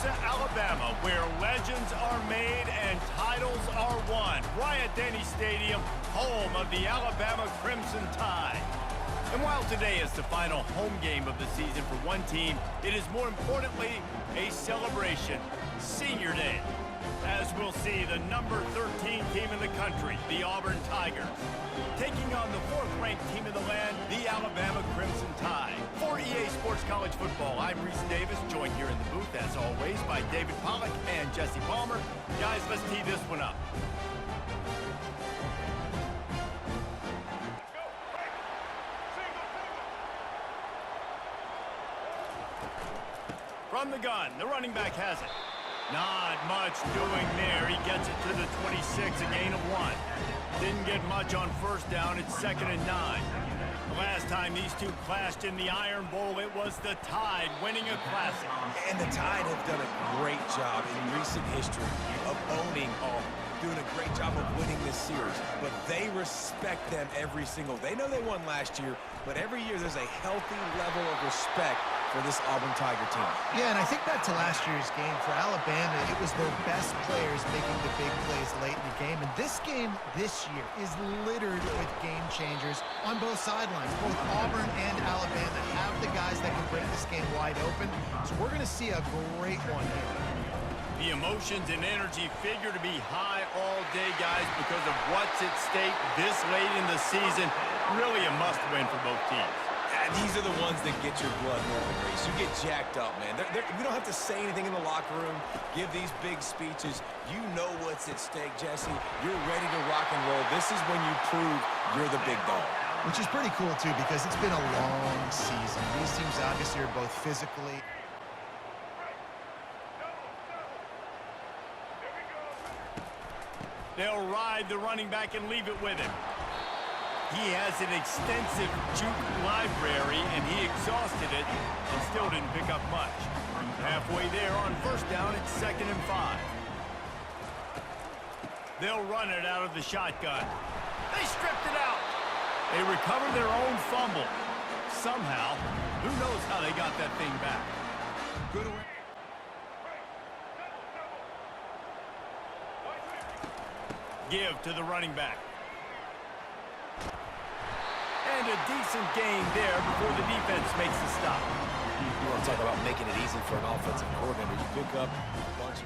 Alabama, where legends are made and titles are won. Bryant-Denny Stadium, home of the Alabama Crimson Tide. And while today is the final home game of the season for one team, it is more importantly a celebration, Senior Day. As we'll see, the number 13 team in the country, the Auburn Tigers, taking on the 4th-ranked team in the land, the Alabama Crimson Tide. For EA Sports College Football, I'm Reese Davis, joined here in the booth, as always, by David Pollack and Jesse Palmer. Guys, let's tee this one up. From the gun, the running back has it. Not much doing there. He gets it to the 26, a gain of 1. Didn't get much on first down. It's 2nd and 9. The last time these two clashed in the Iron Bowl, it was the Tide winning a classic. And the Tide have done a great job in recent history of owning Auburn, doing a great job of winning this series. But they respect them every single. They know they won last year, but every year there's a healthy level of respect for this Auburn Tiger team. Yeah, and I think back to last year's game for Alabama, it was their best players making the big plays late in the game. And this game this year is littered with game changers on both sidelines. Both Auburn and Alabama have the guys that can break this game wide open. So we're going to see a great one here. The emotions and energy figure to be high all day, guys, because of what's at stake this late in the season. Really a must-win for both teams. These are the ones that get your blood moving, Reese. You get jacked up, man. We don't have to say anything in the locker room, give these big speeches. You know what's at stake, Jesse. You're ready to rock and roll. This is when you prove you're the big dog. Which is pretty cool, too, because it's been a long season. These teams obviously are both physically... They'll ride the running back and leave it with him. He has an extensive juke library, and he exhausted it and still didn't pick up much. Halfway there on first down, it's 2nd and 5. They'll run it out of the shotgun. They stripped it out. They recover their own fumble. Somehow, who knows how they got that thing back. Good away. Give to the running back. And a decent gain there before the defense makes the stop. You want to talk about making it easy for an offensive coordinator. You pick up a bunch of...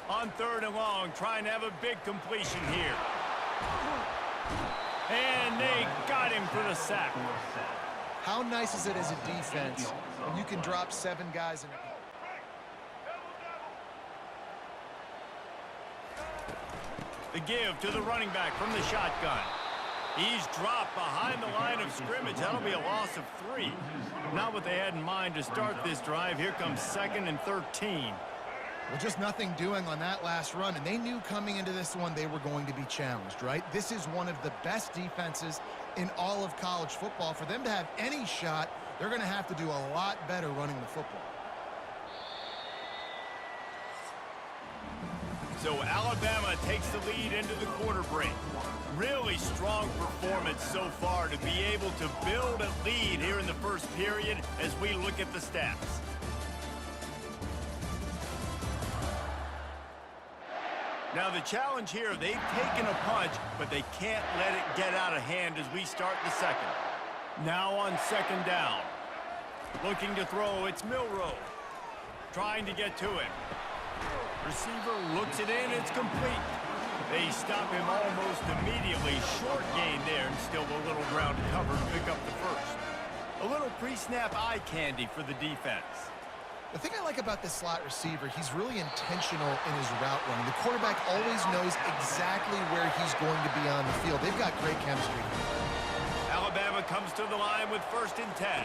On 3rd and long, trying to have a big completion here. And they got him for the sack. How nice is it as a defense when you can drop 7 guys in a... The give to the running back from the shotgun. He's dropped behind the line of scrimmage. That'll be a loss of 3. Not what they had in mind to start this drive. Here comes 2nd and 13. Well, just nothing doing on that last run, and they knew coming into this one they were going to be challenged, right? This is one of the best defenses in all of college football. For them to have any shot, they're going to have to do a lot better running the football. So Alabama takes the lead into the quarter break. Really strong performance so far to be able to build a lead here in the first period as we look at the stats. Now the challenge here, they've taken a punch, but they can't let it get out of hand as we start the second. Now on 2nd down. Looking to throw, it's Milroe. Trying to get to him. Receiver looks it in, it's complete. They stop him almost immediately. Short gain there, and still a little ground to cover to pick up the first. A little pre-snap eye candy for the defense. The thing I like about this slot receiver, he's really intentional in his route running. The quarterback always knows exactly where he's going to be on the field. They've got great chemistry. Alabama comes to the line with 1st and 10.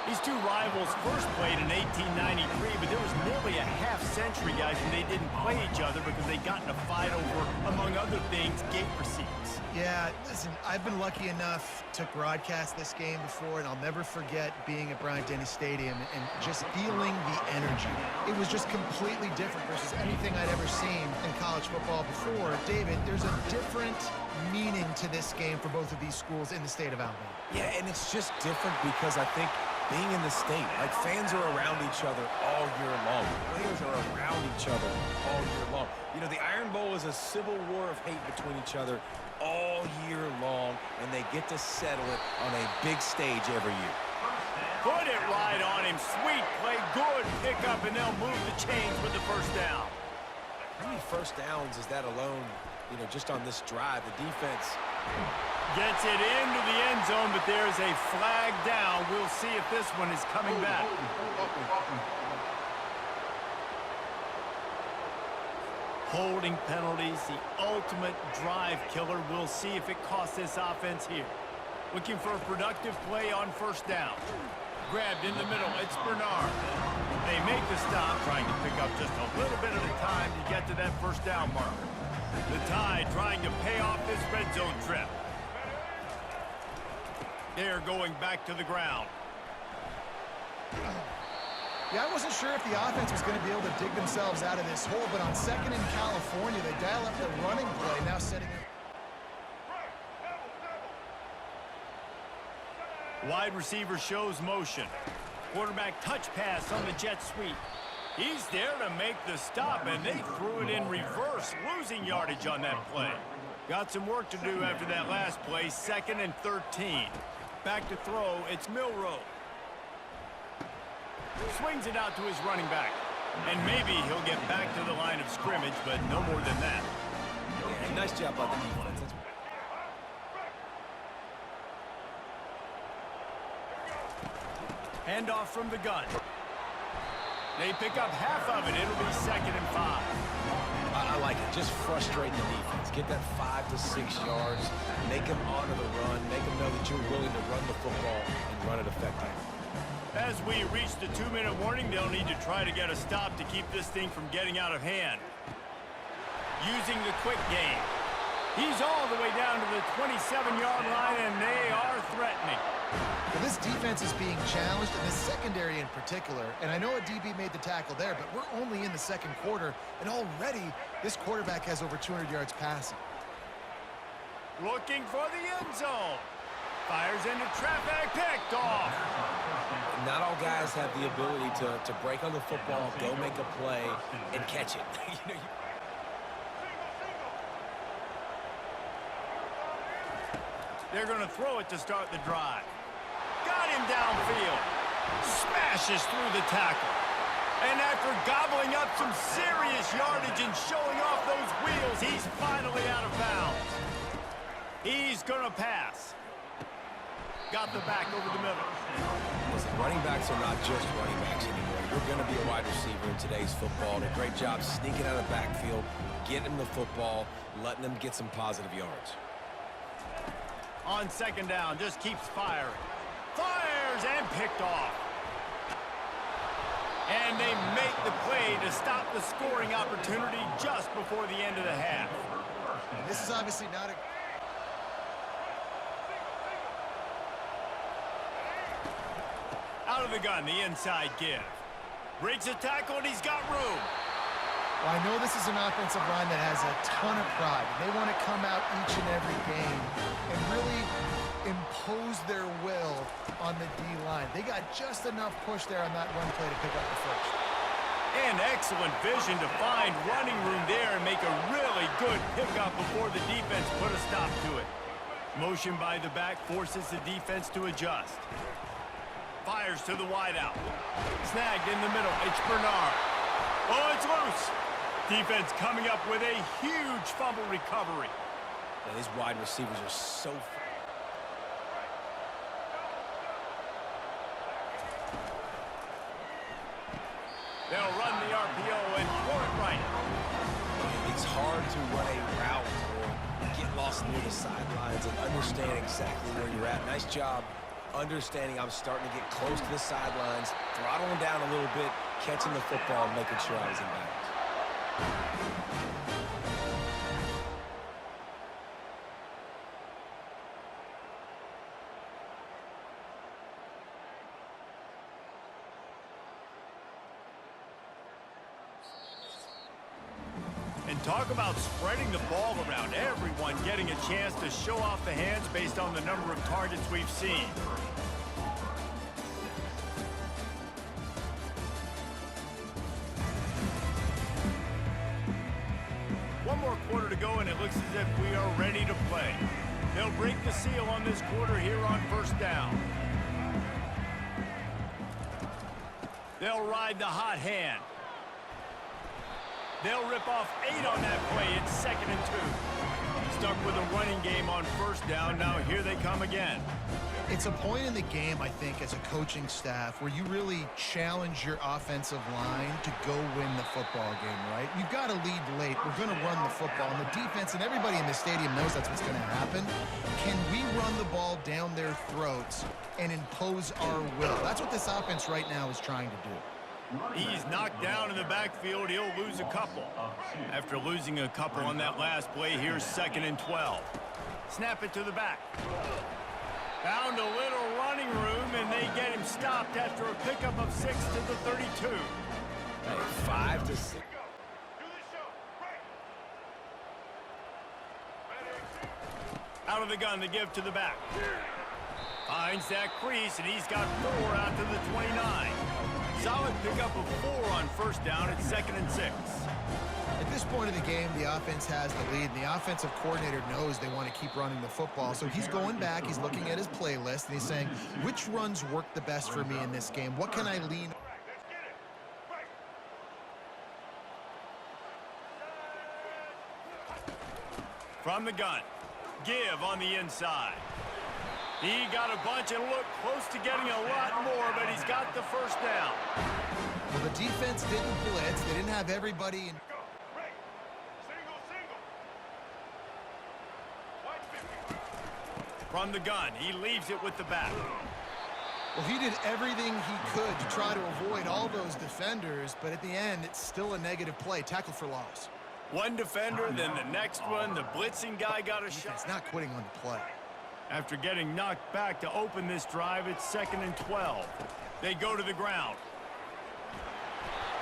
These two rivals first played in 1893, but there was nearly a half-century, guys, when they didn't play each other because they got in a fight over, among other things, gate receipts. Yeah, listen, I've been lucky enough to broadcast this game before, and I'll never forget being at Bryant-Denny Stadium and just feeling the energy. It was just completely different versus anything I'd ever seen in college football before. David, there's a different meaning to this game for both of these schools in the state of Alabama. Yeah, and it's just different because I think being in the state, like fans are around each other all year long. Players are around each other all year long. You know, the Iron Bowl is a civil war of hate between each other all year long, and they get to settle it on a big stage every year. Put it right on him. Sweet play, good pickup, and they'll move the chains with the first down. How many first downs is that alone, you know, just on this drive? The defense gets it into the end zone, but there's a flag down. We'll see if this one is coming back. Holding penalties, the ultimate drive killer. We'll see if it costs this offense here. Looking for a productive play on first down. Grabbed in the middle, it's Bernard. They make the stop, trying to pick up just a little bit at a time to get to that first down marker. The Tide trying to pay off this red zone trip. They're going back to the ground. Yeah, I wasn't sure if the offense was going to be able to dig themselves out of this hole, but on second in California, they dial up the running play, now setting up. Wide receiver shows motion. Quarterback touch pass on the jet sweep. He's there to make the stop, and they threw it in reverse, losing yardage on that play. Got some work to do after that last play, 2nd and 13. Back to throw, it's Milroe. Swings it out to his running back. And maybe he'll get back to the line of scrimmage, but no more than that. Yeah, nice job by the defense. Handoff from the gun. They pick up half of it. It'll be 2nd and 5. I like it. Just frustrate the defense. Get that 5 to 6 yards. Make them honor the run. Make them know that you're willing to run the football and run it effectively. As we reach the 2-minute warning, they'll need to try to get a stop to keep this thing from getting out of hand. Using the quick game. He's all the way down to the 27-yard line, and they are threatening. Well, this defense is being challenged, and the secondary in particular. And I know a DB made the tackle there, but we're only in the second quarter, and already this quarterback has over 200 yards passing. Looking for the end zone. Fires into traffic, picked off. Not all guys have the ability to break on the football, go make a play, and catch it. They're going to throw it to start the drive. Got him downfield. Smashes through the tackle. And after gobbling up some serious yardage and showing off those wheels, he's finally out of bounds. He's going to pass. Got the back over the middle. Listen, running backs are not just running backs anymore. You're going to be a wide receiver in today's football. And a great job sneaking out of the backfield, getting the football, letting them get some positive yards. On 2nd down, just keeps firing. Fires and picked off. And they make the play to stop the scoring opportunity just before the end of the half. This is obviously not a... Out of the gun, the inside give. Breaks a tackle, and he's got room. Well, I know this is an offensive line that has a ton of pride. They want to come out each and every game and really impose their will on the D-line. They got just enough push there on that run play to pick up the first. And excellent vision to find running room there and make a really good pickup before the defense put a stop to it. Motion by the back forces the defense to adjust. Fires to the wideout. Snagged in the middle. It's Bernard. Oh, it's loose. Defense coming up with a huge fumble recovery. Yeah, these wide receivers are so... They'll run the RPO and throw it right. It's hard to run a route or get lost near the sidelines and understand exactly where you're at. Nice job understanding I'm starting to get close to the sidelines, throttling down a little bit, catching the football and making sure I was in bounds. And talk about spreading the ball around. Everyone getting a chance to show off the hands based on the number of targets we've seen. One more quarter to go, and it looks as if we are ready to play. They'll break the seal on this quarter here on first down. They'll ride the hot hand. They'll rip off 8 on that play. It's 2nd and 2. Stuck with a running game on first down. Now here they come again. It's a point in the game, I think, as a coaching staff where you really challenge your offensive line to go win the football game, right? You've got to lead late. We're going to run the football. And the defense and everybody in the stadium knows that's what's going to happen. Can we run the ball down their throats and impose our will? That's what this offense right now is trying to do. He's knocked down in the backfield. He'll lose a couple. After losing a couple on that last play, here's 2nd and 12. Snap it to the back. Found a little running room, and they get him stopped after a pickup of 6 to the 32. Hey, 5 to 6. Out of the gun, the give to the back. Finds that crease, and he's got 4 out to the 29. Solid pickup of 4 on first down. It's 2nd and 6. At this point of the game, the offense has the lead, and the offensive coordinator knows they want to keep running the football. So he's going back, he's looking at his playlist, and he's saying, which runs work the best for me in this game? What can I lean? From the gun, give on the inside. He got a bunch and looked close to getting a lot more, but he's got the first down. Well, the defense didn't blitz. They didn't have everybody in. From the gun, he leaves it with the back. Well, he did everything he could to try to avoid all those defenders, but at the end, it's still a negative play. Tackle for loss. One defender, then the next one. The blitzing guy got a shot. It's not quitting on the play. After getting knocked back to open this drive, it's 2nd and 12. They go to the ground.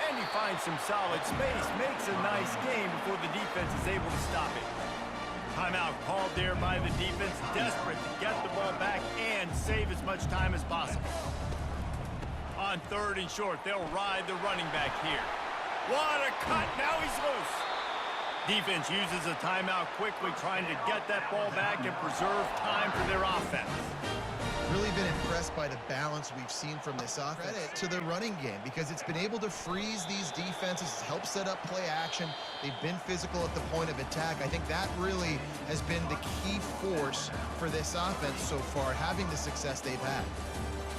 And he finds some solid space, makes a nice game before the defense is able to stop it. Timeout called there by the defense, desperate to get the ball back and save as much time as possible. On 3rd and short, they'll ride the running back here. What a cut! Now he's loose. Defense uses a timeout quickly, trying to get that ball back and preserve time for their offense. Really been impressed by the balance we've seen from this offense. Credit to the running game because it's been able to freeze these defenses, help set up play action. They've been physical at the point of attack. I think that really has been the key force for this offense so far, having the success they've had.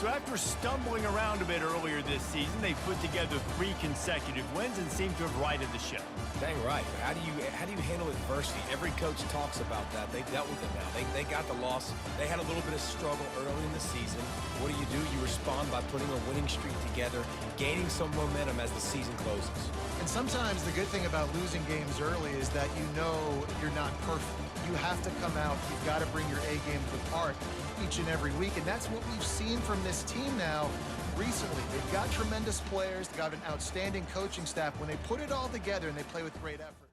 So after stumbling around a bit earlier this season, they've put together 3 consecutive wins and seem to have righted the ship. Dang right. How do you handle adversity? Every coach talks about that. They've dealt with it now. They got the loss. They had a little bit of struggle early in the season. What do? You respond by putting a winning streak together, gaining some momentum as the season closes. And sometimes the good thing about losing games early is that you know you're not perfect. You have to come out. You've got to bring your A game to the park each and every week, and that's what we've seen from this team now recently. They've got tremendous players. They've got an outstanding coaching staff. When they put it all together and they play with great effort.